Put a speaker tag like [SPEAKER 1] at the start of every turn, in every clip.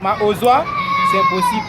[SPEAKER 1] Ma Ozoa, c'est impossible.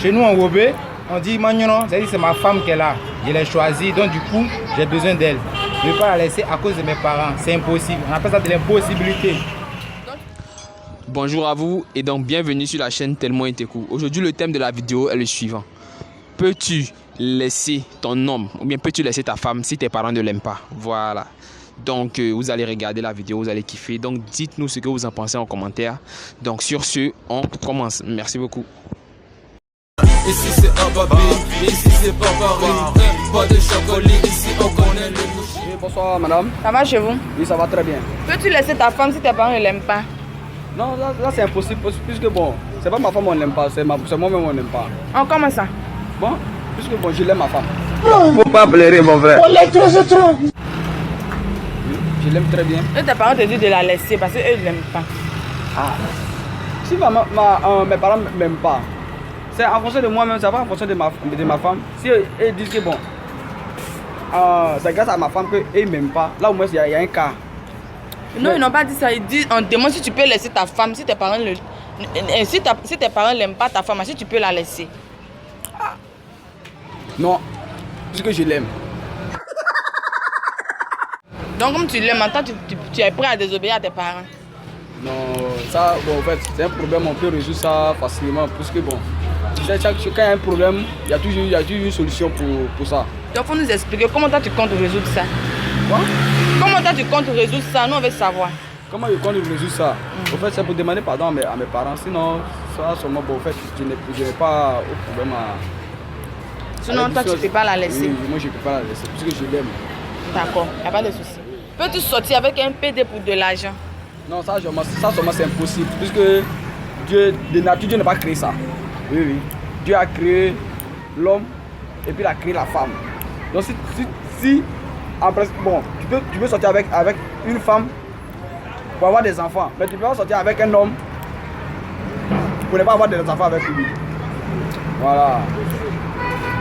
[SPEAKER 1] Chez nous en Wobé, on dit Magnon, c'est-à-dire c'est ma femme qu'elle a. Je l'ai choisie, donc du coup, j'ai besoin d'elle. Je ne vais pas la laisser à cause de mes parents. C'est impossible. On appelle ça de l'impossibilité.
[SPEAKER 2] Bonjour à vous et donc bienvenue sur la chaîne Tellement Inteku. Aujourd'hui, le thème de la vidéo est le suivant. Peux-tu laisser ton homme ou bien peux-tu laisser ta femme si tes parents ne l'aiment pas? Voilà. Donc, vous allez regarder la vidéo, vous allez kiffer. Donc, dites-nous ce que vous en pensez en commentaire. Donc, sur ce, on commence. Merci beaucoup.
[SPEAKER 3] Ici c'est un baby, ici c'est pas Paris. Pas de chocolat, ici on connaît les mouches.
[SPEAKER 4] Oui, bonsoir madame.
[SPEAKER 5] Ça va chez vous?
[SPEAKER 4] Oui, ça va très bien.
[SPEAKER 5] Peux-tu laisser ta femme si tes parents ne l'aiment pas?
[SPEAKER 4] Non, là c'est impossible, puisque bon, c'est pas ma femme on n'aime pas, c'est moi-même on n'aime pas.
[SPEAKER 5] Oh, comment ça?
[SPEAKER 4] Bon, puisque bon, je l'aime ma femme.
[SPEAKER 6] Faut pas pleurer mon frère.
[SPEAKER 4] Oui, je l'aime très bien.
[SPEAKER 5] Et tes parents te disent de la laisser parce qu'eux ne l'aiment pas.
[SPEAKER 4] Ah, si mes parents ne m'aiment pas, c'est en fonction de moi-même, c'est pas en fonction de ma femme. Si ils disent que bon, c'est grâce à ma femme qu'ils ne m'aiment pas, là au moins il y a un cas.
[SPEAKER 5] Non, ils n'ont pas dit ça. Ils disent, on te demande si tu peux laisser ta femme, si tes parents si tes parents n'aiment pas ta femme, si tu peux la laisser.
[SPEAKER 4] Non, puisque je l'aime.
[SPEAKER 5] Donc comme tu l'aimes, maintenant tu es prêt à désobéir à tes parents.
[SPEAKER 4] Non, ça, bon, en fait, c'est un problème, on peut résoudre ça facilement, puisque bon, quand il y a un problème, il y a toujours une solution pour ça.
[SPEAKER 5] Donc il faut nous expliquer comment toi tu comptes résoudre ça.
[SPEAKER 4] Quoi?
[SPEAKER 5] Comment toi tu comptes résoudre ça? Nous on veut savoir.
[SPEAKER 4] Comment je compte résoudre ça? En fait, c'est pour demander pardon à mes parents, sinon, ça, seulement, bon, en fait, je n'ai pas au problème à...
[SPEAKER 5] Sinon toi tu ne peux pas la laisser.
[SPEAKER 4] Oui, moi je ne peux pas la laisser, puisque je l'aime.
[SPEAKER 5] D'accord, il n'y a pas de souci. Peux-tu sortir avec un PD pour de l'argent?
[SPEAKER 4] Non, ça seulement c'est impossible, puisque Dieu, de nature, Dieu n'a pas créé ça. Oui, oui. Dieu a créé l'homme et puis il a créé la femme. Donc si en principe, bon, tu peux sortir avec une femme pour avoir des enfants, mais tu peux pas sortir avec un homme pour ne pas avoir des enfants avec lui. Voilà.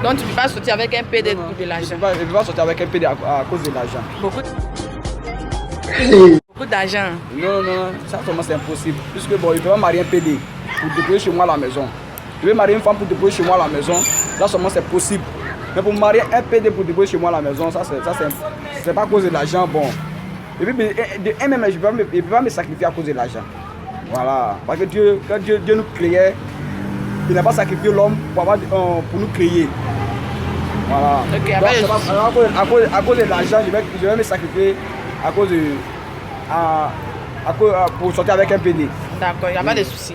[SPEAKER 5] Donc tu ne peux pas sortir avec un PD pour de l'argent?
[SPEAKER 4] Je ne peux pas sortir avec un PD à cause de l'argent.
[SPEAKER 5] Beaucoup d'argent.
[SPEAKER 4] Non, ça vraiment c'est impossible. Puisque bon, il ne peut pas marier un PD pour déposer chez moi à la maison. Je vais marier une femme pour déposer chez moi à la maison, là seulement c'est possible. Mais pour marier un PD pour déposer chez moi à la maison, ça c'est pas à cause de l'argent, bon. Et puis de même, je ne peux pas me sacrifier à cause de l'argent. Voilà. Parce que quand Dieu nous créait, il n'a pas sacrifié l'homme pour nous créer. Voilà.
[SPEAKER 5] Okay,
[SPEAKER 4] donc, à cause de l'argent, je vais me sacrifier à cause de... pour sortir avec un PD.
[SPEAKER 5] D'accord, il n'y a pas de souci.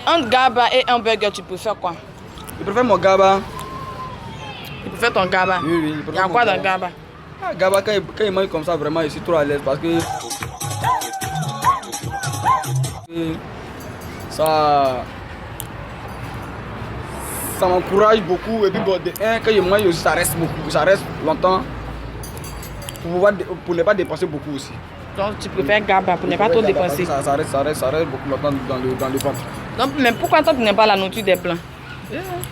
[SPEAKER 5] Entre gaba et un burger, tu préfères quoi?
[SPEAKER 4] Je préfère mon gaba.
[SPEAKER 5] Tu préfères ton gaba?
[SPEAKER 4] Oui.
[SPEAKER 5] Il y a quoi dans le gaba?
[SPEAKER 4] Gaba, quand il mange comme ça, vraiment, je suis trop à l'aise parce que ça m'encourage beaucoup. Et puis, bon, quand je mange aussi, ça reste beaucoup, ça reste longtemps pour ne pas dépenser beaucoup aussi.
[SPEAKER 5] Donc tu préfères gaba pour ne pas trop dépenser.
[SPEAKER 4] Ça reste beaucoup longtemps dans le ventre.
[SPEAKER 5] Donc, mais pourquoi toi tu n'aimes pas la nourriture des blancs?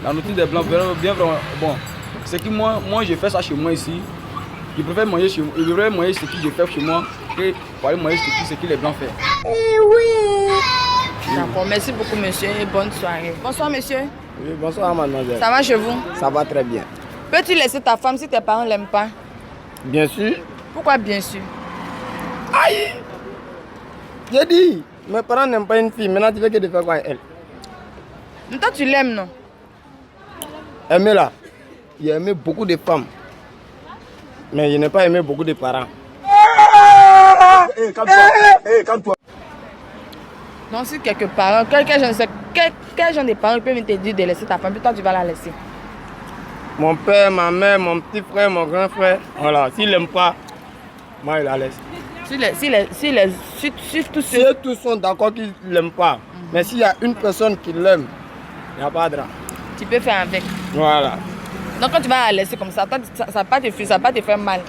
[SPEAKER 4] La nourriture des blancs, bien vraiment. Bon, c'est que moi je fais ça chez moi ici. Je préfère manger ce que je fais chez moi que pour aller manger ce que les blancs font.
[SPEAKER 5] D'accord, merci beaucoup monsieur et bonne soirée. Bonsoir monsieur.
[SPEAKER 6] Oui, bonsoir mademoiselle.
[SPEAKER 5] Ça va chez vous?
[SPEAKER 6] Ça va très bien.
[SPEAKER 5] Peux-tu laisser ta femme si tes parents ne l'aiment pas?
[SPEAKER 6] Bien sûr.
[SPEAKER 5] Pourquoi bien sûr?
[SPEAKER 6] Aïe! J'ai dit, mes parents n'aiment pas une fille, maintenant tu veux que de faire quoi avec elle?
[SPEAKER 5] Mais toi tu l'aimes non?
[SPEAKER 6] Aimer là, j'ai aimé beaucoup de femmes, mais je n'ai pas aimé beaucoup de parents. Calme-toi.
[SPEAKER 5] Donc si quelques parents, quel genre de parents peuvent te dire de laisser ta femme, puis toi tu vas la laisser?
[SPEAKER 6] Mon père, ma mère, mon petit frère, mon grand frère, voilà, s'ils n'aiment pas, moi je la laisse. Si tous sont d'accord qu'ils ne l'aiment pas, mais s'il y a une personne qui l'aime, il n'y a pas de drame.
[SPEAKER 5] Tu peux faire avec.
[SPEAKER 6] Voilà.
[SPEAKER 5] Donc quand tu vas la laisser comme ça, ça ne va pas te faire mal.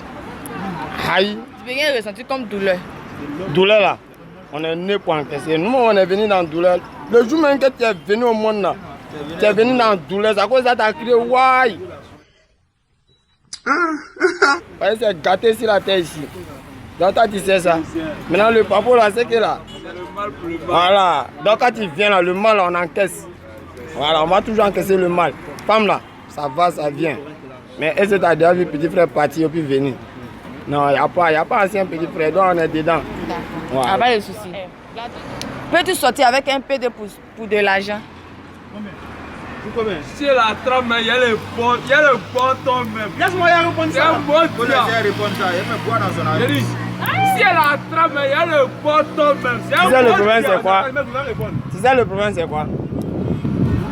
[SPEAKER 6] Aïe.
[SPEAKER 5] Tu peux rien ressentir comme douleur.
[SPEAKER 6] Douleur là, on est né pour encaisser. Nous, on est venu dans la douleur. Le jour même que tu es venu au monde là, tu es venu dans la douleur, à cause de ça, tu as crié Why. C'est gâté sur la terre ici. Donc toi tu sais ça. Maintenant le papa là, c'est que là. Voilà. Donc quand il vient là, le mal on encaisse. Voilà, on va toujours encaisser le mal. Femme là, ça va, ça vient. Mais est-ce que tu as déjà vu petit frère partir et puis venir? Non, il n'y a pas ancien petit frère, donc on est dedans.
[SPEAKER 5] D'accord. Ah, pas de souci. Peux-tu sortir avec un peu de pour de l'argent?
[SPEAKER 7] Si la trame, il y a le bon ton même.
[SPEAKER 1] Laisse-moi y répondre
[SPEAKER 7] C'est
[SPEAKER 1] ça.
[SPEAKER 7] un bon
[SPEAKER 1] Faut
[SPEAKER 7] tir.
[SPEAKER 1] laisser répondre ça. Il me boit dans son avis.
[SPEAKER 7] Si la trame, il y a le bon ton même. C'est un
[SPEAKER 6] Tu sais le
[SPEAKER 7] bon
[SPEAKER 6] problème
[SPEAKER 7] tir.
[SPEAKER 6] c'est quoi? Tu sais le problème c'est quoi?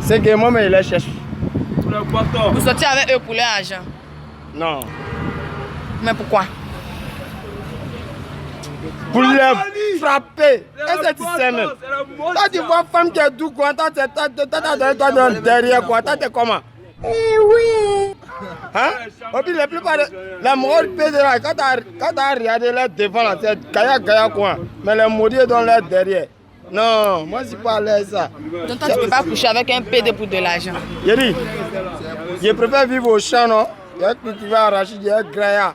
[SPEAKER 6] C'est que moi mais il les cherche.
[SPEAKER 7] Le bâton.
[SPEAKER 5] Vous sortir avec eux pour leur argent.
[SPEAKER 6] Non.
[SPEAKER 5] Mais pourquoi?
[SPEAKER 6] Pour les frapper. Est-ce que tu sais même? Toi tu vois femme qui est doux quoi, toi derrière quoi, toi t'es comment? Hein? Et puis la plupart de la mort pédé là, quand t'as regardé là devant la tête, gaya quoi. Mais les maudits dans l'air derrière. Non, moi je suis pas à l'aise ça.
[SPEAKER 5] Donc toi tu peux pas coucher avec un PD pour de l'argent.
[SPEAKER 6] J'ai dit, je préfère vivre au champ, non? Il y a cultiver arachide, il y a graya.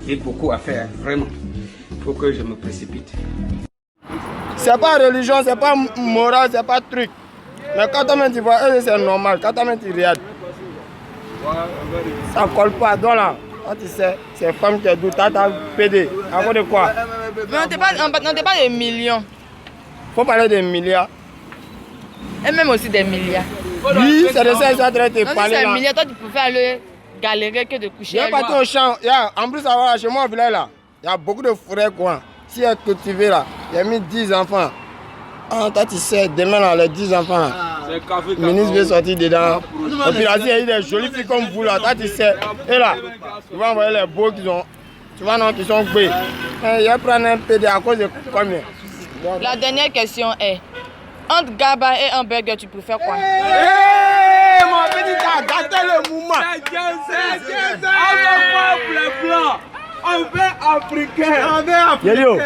[SPEAKER 8] J'ai beaucoup à faire, vraiment. Il faut que je me précipite.
[SPEAKER 6] C'est pas religion, c'est pas moral, c'est pas truc. Mais quand on tu vois, c'est normal. Quand on tu regardes, ça colle pas. Donc là, quand tu sais, c'est femme qui est douce, t'as pédé. À cause de quoi?
[SPEAKER 5] Mais on ne pas des millions.
[SPEAKER 6] Faut parler des milliards.
[SPEAKER 5] Et même aussi des milliards.
[SPEAKER 6] Oui, c'est de ça que je vais te
[SPEAKER 5] Donc si
[SPEAKER 6] parler
[SPEAKER 5] c'est un
[SPEAKER 6] là.
[SPEAKER 5] milliard, toi tu peux aller galérer que de coucher.
[SPEAKER 6] Il y a parti au champ. En plus, chez moi, là, il y a beaucoup de forêts quoi. Si elle est cultivée là, il y a mis 10 enfants. Ah, toi tu sais, demain là, les 10 enfants là, le ministre veut sortir dedans. Et puis là, il y a eu des jolies filles comme vous là, toi tu sais. Et là, tu vas envoyer les beaux qui ont, tu vois non, qui sont gbés. Il y a prendre un PD à cause de combien?
[SPEAKER 5] La dernière question est, entre Gaba et un burger, tu préfères quoi?
[SPEAKER 6] Hé, mon petit, t'as gâté le mouvement.
[SPEAKER 7] On veut africain.
[SPEAKER 6] Yelio,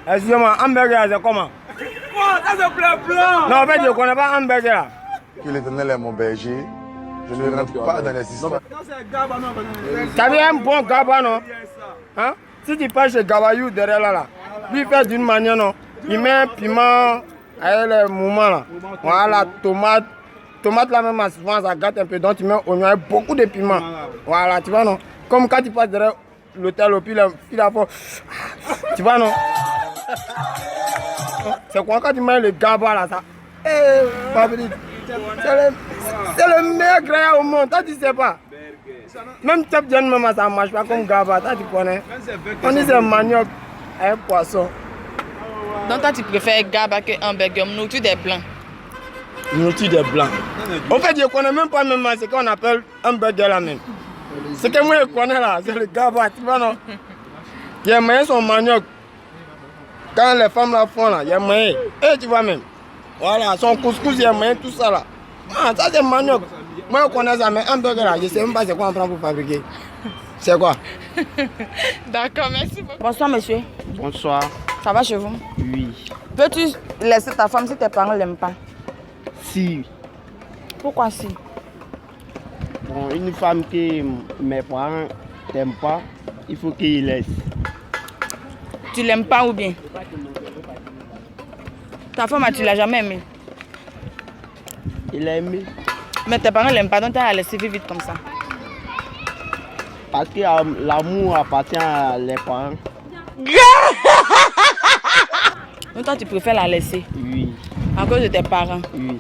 [SPEAKER 6] excusez-moi, hamburger c'est comment?
[SPEAKER 7] Ça c'est blanc.
[SPEAKER 6] Non, en fait, je ne connais pas hamburger là.
[SPEAKER 9] Que l'Éternel est mon berger, je ne rentre pas dans les histoires.
[SPEAKER 6] T'as vu un bon Gaba non? Hein? Si tu passes chez Gabayou derrière là, lui il fait d'une manière non. Il met un piment avec le mouvement là. Voilà, tomate là même souvent ça gâte un peu. Donc tu mets oignon avec beaucoup de piment. Voilà, tu vois non? Comme quand tu passes derrière l'hôtel, puis la fille là, tu vois non? C'est quoi quand tu mets le Gaba là ça? C'est le meilleur graya au monde, toi tu sais pas. Même Tchap Djan même ça marche pas comme Gaba, toi tu connais. On dit c'est manioc avec poisson.
[SPEAKER 5] Donc toi tu préfères Gaba que un burger, nourriture des blancs.
[SPEAKER 6] Nourriture des blancs. En fait je connais même pas même ce qu'on appelle un burger là même. Ce que moi je connais là, c'est le Gaba, tu vois non? Il y a moyen son manioc. Quand les femmes la font là, il y a moyen. Et tu vois même. Voilà, son couscous, il y a moyen, tout ça là. Ah, ça c'est manioc. Moi je connais ça, mais un burger là, je sais même pas c'est quoi on prend pour fabriquer. C'est quoi?
[SPEAKER 5] D'accord, merci beaucoup. Bonsoir monsieur.
[SPEAKER 10] Bonsoir.
[SPEAKER 5] Ça va chez vous?
[SPEAKER 10] Oui.
[SPEAKER 5] Peux-tu laisser ta femme si tes parents ne l'aiment pas?
[SPEAKER 10] Si.
[SPEAKER 5] Pourquoi si?
[SPEAKER 10] Bon, une femme que mes parents n'aiment pas, il faut qu'ils laissent.
[SPEAKER 5] Tu l'aimes pas ou bien? Ta femme, tu l'as jamais aimée?
[SPEAKER 10] Il a aimé.
[SPEAKER 5] Mais tes parents ne l'aiment pas, donc tu as laissé vivre vite comme ça.
[SPEAKER 10] Parce que l'amour appartient à les parents.
[SPEAKER 5] Donc toi, tu préfères la laisser?
[SPEAKER 10] Oui.
[SPEAKER 5] À cause de tes parents?
[SPEAKER 10] Oui.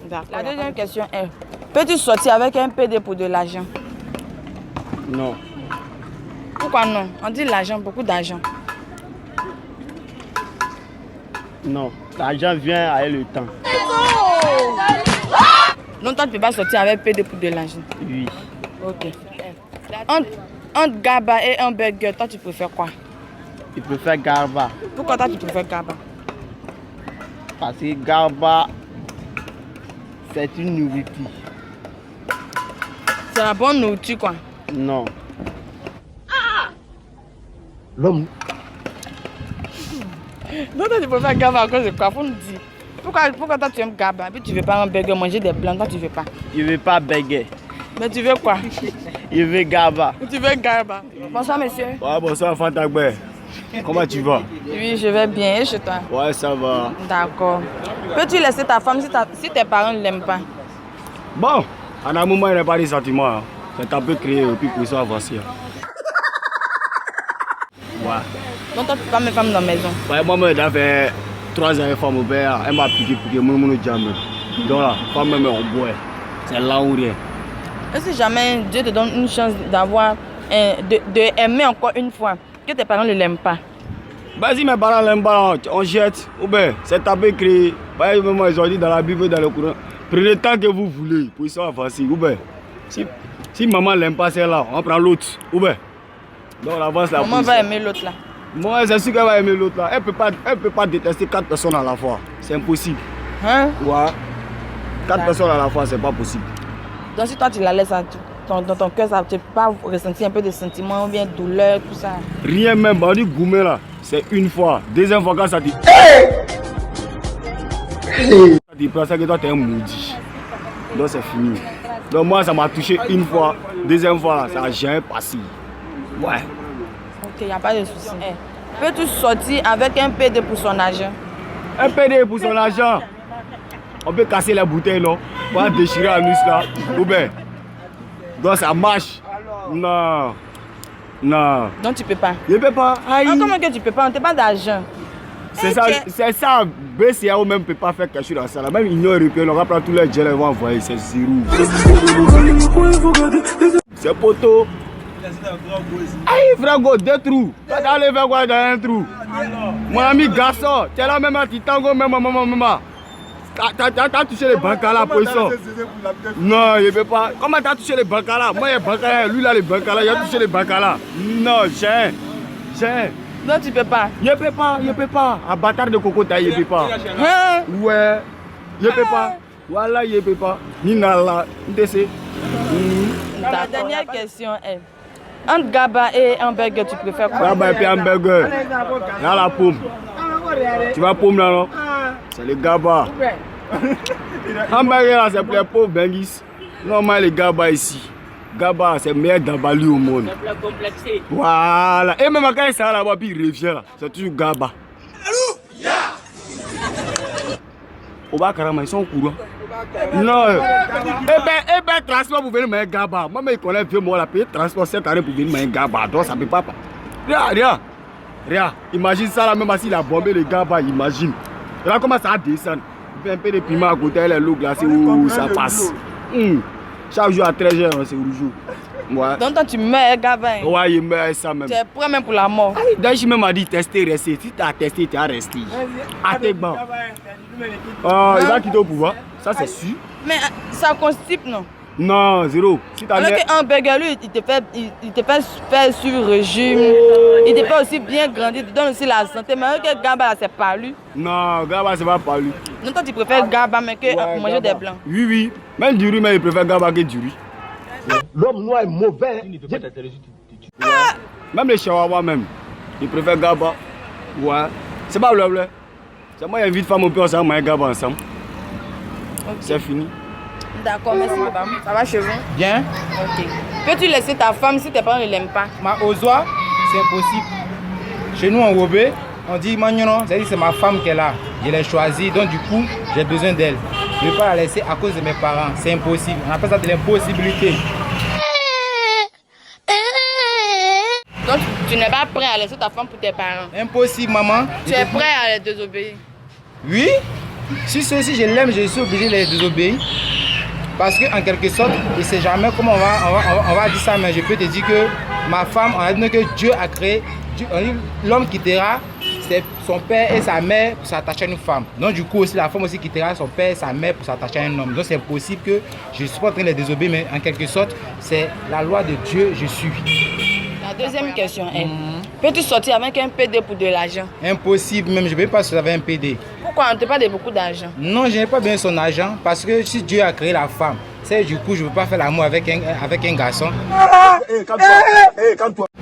[SPEAKER 5] D'accord. La deuxième question est, peux-tu sortir avec un PD pour de l'argent?
[SPEAKER 10] Non.
[SPEAKER 5] Pourquoi non? On dit l'argent, beaucoup d'argent.
[SPEAKER 10] Non. L'argent vient avec le temps.
[SPEAKER 5] Donc toi, tu ne peux pas sortir avec PD pour de l'argent?
[SPEAKER 10] Oui.
[SPEAKER 5] Ok. Entre Gaba et un burger, toi, tu préfères quoi?
[SPEAKER 10] Je préfère Garba.
[SPEAKER 5] Pourquoi toi, tu préfères Gaba?
[SPEAKER 10] Parce que Garba, c'est une nourriture.
[SPEAKER 5] C'est la bonne nourriture, quoi.
[SPEAKER 10] Non.
[SPEAKER 6] L'homme.
[SPEAKER 5] Donc toi, tu préfères Gaba à cause de quoi? Faut nous dire. Pourquoi toi, tu aimes Gaba et puis tu ne veux pas un burger, manger des blancs, toi, tu ne veux pas?
[SPEAKER 10] Je ne veux pas burger.
[SPEAKER 5] Mais tu veux quoi?
[SPEAKER 10] Il veut Gaba.
[SPEAKER 5] Tu veux Garba. Bonsoir, monsieur.
[SPEAKER 10] Ouais, bonsoir, Fantagbe. Comment tu vas?
[SPEAKER 5] Oui, je vais bien. Et chez toi?
[SPEAKER 10] Ouais, ça va.
[SPEAKER 5] D'accord. Peux-tu laisser ta femme si tes parents ne l'aiment pas?
[SPEAKER 10] Bon, en un moment, il n'y a pas de sentiments. Hein. C'est un peu créé et puis pour ça avancer. Ouais.
[SPEAKER 5] Donc toi, tu peux pas me femme dans la maison?
[SPEAKER 10] Ouais, moi, j'ai fait 3 ans femme au père. Elle m'a piqué, mon jamais. Donc là, femme même en bois. C'est là où rien.
[SPEAKER 5] Et si jamais Dieu te donne une chance d'avoir, de aimer encore une fois, que tes parents ne l'aiment pas?
[SPEAKER 10] Bah si mes parents l'aiment pas, on jette. Ou bien, c'est un peu créé. Bah, ils ont dit dans la Bible, dans le Coran. Prenez le temps que vous voulez pour ça avancer. Ou bien, si maman l'aime pas celle-là, on prend l'autre. Ou bien, donc on avance la
[SPEAKER 5] Maman va aimer l'autre là.
[SPEAKER 10] Moi, c'est sûr qu'elle va aimer l'autre là. Elle peut pas détester 4 personnes à la fois. C'est impossible.
[SPEAKER 5] Hein?
[SPEAKER 10] Ouais. 4 personnes à la fois, c'est pas possible.
[SPEAKER 5] Donc si toi tu la laisses dans ton cœur, ça ne peut pas ressentir un peu de sentiments ou bien douleur, tout ça?
[SPEAKER 10] Rien même, on dit gourmet là, c'est une fois. Deuxième fois quand ça dit... Ça dit ça que toi t'es un maudit. Donc c'est fini. Donc moi ça m'a touché une fois. Deuxième fois là, ça n'a jamais passé. Ouais.
[SPEAKER 5] Ok, il n'y a pas de souci. Peux-tu sortir avec un PD pour son argent?
[SPEAKER 10] Un PD pour son argent? On peut casser la bouteille, non? On va déchirer la nuit là. Ou bien, donc ça marche. Non. Non.
[SPEAKER 5] Donc tu peux pas?
[SPEAKER 10] Je peux pas. Aïe.
[SPEAKER 5] Non, comment que tu peux pas? On n'a pas d'argent.
[SPEAKER 10] C'est ça. BCAO même peut pas faire quelque chose dans ça. Là. Même l'Union européenne, on va prendre tous les gels et on va envoyer. C'est zéro. C'est poteau. Aïe, frère, go, 2 trous. Tu vas aller faire quoi dans un trou? Mon ami garçon, tu es là même à Titango, même. T'as touché les bancala pour ça? Non, il ne peut pas. Comment t'as touché les bancala? Moi, il y a bancala, lui là, les bancala, il a touché les bancala. Non, j'ai.
[SPEAKER 5] Non, tu peux pas.
[SPEAKER 10] Je peux pas. Un bâtard de cocotaille, je peux pas.
[SPEAKER 5] Hein?
[SPEAKER 10] Ouais, je peux pas. Voilà, je peux pas. Ninala, tu
[SPEAKER 5] La dernière question est, entre Gaba et hamburger, tu préfères quoi?
[SPEAKER 10] Gaba et puis hamburger. Là, la pomme. Tu vas pomme là, non? C'est le Gaba. Hamburger là, c'est pour les pauvres Bengis. Normalement, les Gaba ici. Gaba, c'est le meilleur d'Abali au monde. C'est plus complexé. Voilà. Et même quand il s'arrête là-bas, puis il revient là. C'est toujours Gaba. Au bas, carrément, ils sont au courant. Non. Eh ben, transport pour venir manger Gaba. Moi, mais il connaît vieux moi, la payer transport cette année pour venir manger Gaba. Donc, ça ne peut pas. Rien. Imagine ça là, même s'il a bombé les Gaba, imagine. Et là, comment ça descend? Il fait un peu de piment à côté, l'eau glacée, où ça passe. Chaque jour à 13h, c'est rouge. Ouais.
[SPEAKER 5] Donc toi tu meurs Gaba.
[SPEAKER 10] Ouais, il meurt ça même.
[SPEAKER 5] Tu es prêt même pour la mort.
[SPEAKER 10] Donc je même dit tester, rester. Si tu as testé, tu as resté. Ah, t'es bon. Il va quitter au pouvoir, ça c'est sûr.
[SPEAKER 5] Mais ça constipe non?
[SPEAKER 10] Non, zéro. Si
[SPEAKER 5] alors qu'un burger, lui, il te fait faire sur régime. Il te fait aussi bien grandir, il te donne aussi la santé. Mais alors que Gaba, c'est pas lui.
[SPEAKER 10] Non, Gaba, c'est pas lui.
[SPEAKER 5] Non, toi, tu préfères Gaba, mais que manger des blancs.
[SPEAKER 10] Oui. Même du riz, mais il préfère Gaba que du riz. L'homme noir est mauvais. Même les chihuahuas, même. Ils préfèrent Gaba. Ouais. C'est pas bleu. C'est moi, j'invite femme au peu, on s'en mange Gaba ensemble. Okay. C'est fini.
[SPEAKER 5] D'accord, merci madame. Ça va chez vous?
[SPEAKER 1] Bien.
[SPEAKER 5] Ok. Peux-tu laisser ta femme si tes parents ne l'aiment pas?
[SPEAKER 1] Ozoa, c'est impossible. Chez nous en Wobé, on dit Magnon, c'est-à-dire c'est ma femme qui est là. Je l'ai choisie, donc du coup, j'ai besoin d'elle. Je ne vais pas la laisser à cause de mes parents. C'est impossible. On appelle ça de l'impossibilité.
[SPEAKER 5] Donc tu n'es pas prêt à laisser ta femme pour tes parents?
[SPEAKER 1] Impossible, maman.
[SPEAKER 5] Tu es prêt à les désobéir?
[SPEAKER 1] Oui. Si je l'aime, je suis obligé de les désobéir. Parce qu'en quelque sorte, je ne sais jamais comment on va dire ça, mais je peux te dire que ma femme, on a dit que Dieu a créé, l'homme quittera son père et sa mère pour s'attacher à une femme. Donc du coup aussi, la femme aussi quittera son père et sa mère pour s'attacher à un homme. Donc c'est possible que je ne suis pas en train de les désobéir, mais en quelque sorte, c'est la loi de Dieu, je suis.
[SPEAKER 5] La deuxième question est, peux-tu sortir avec un PD pour de l'argent?
[SPEAKER 1] Impossible, même je ne peux pas sortir avec un PD.
[SPEAKER 5] Pourquoi? On ne te parle de beaucoup d'argent.
[SPEAKER 1] Non, je n'ai pas besoin de son argent parce que si Dieu a créé la femme, c'est du coup je ne peux pas faire l'amour avec un garçon.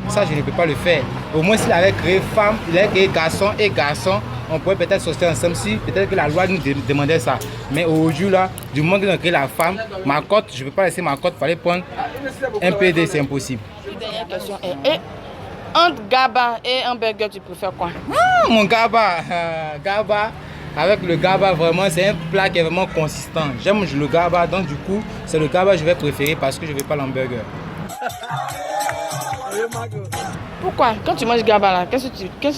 [SPEAKER 1] Ça, je ne peux pas le faire. Au moins, s'il avait créé femme, il avait créé garçon et garçon, on pourrait peut-être sortir ensemble si peut-être que la loi nous demandait ça. Mais aujourd'hui, là, du moment que j'ai la femme, ma cote, je ne peux pas laisser ma cote, il fallait prendre un PD, c'est impossible.
[SPEAKER 5] Dernière question. Et entre GABA et un burger, tu préfères quoi?
[SPEAKER 1] Mon GABA, GABA, avec le GABA, vraiment, c'est un plat qui est vraiment consistant. J'aime le GABA, donc du coup, c'est le GABA que je vais préférer parce que je ne veux pas l'hamburger.
[SPEAKER 5] Pourquoi? Quand tu manges GABA, là, qu'est-ce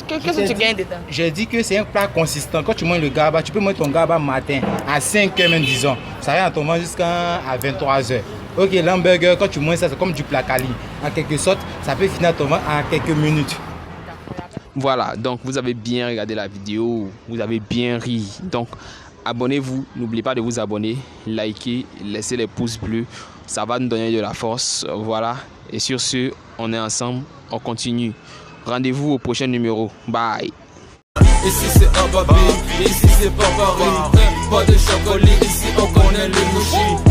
[SPEAKER 5] que tu gagnes dedans?
[SPEAKER 1] J'ai dit que c'est un plat consistant. Quand tu manges le GABA, tu peux manger ton GABA matin à 5h même, disons. Ça vient à ton ventre jusqu'à 23h. Ok, l'hamburger, quand tu manges ça, c'est comme du placali. En quelque sorte, ça peut finir à ton ventre en quelques minutes.
[SPEAKER 2] Voilà, donc vous avez bien regardé la vidéo, vous avez bien ri. Donc abonnez-vous, n'oubliez pas de vous abonner, likez, laissez les pouces bleus, ça va nous donner de la force. Voilà, et sur ce, on est ensemble, on continue. Rendez-vous au prochain numéro. Bye.
[SPEAKER 3] Ici c'est Ababi, ici c'est pas Paris. Pas de chocolat, ici on connaît les mouchis.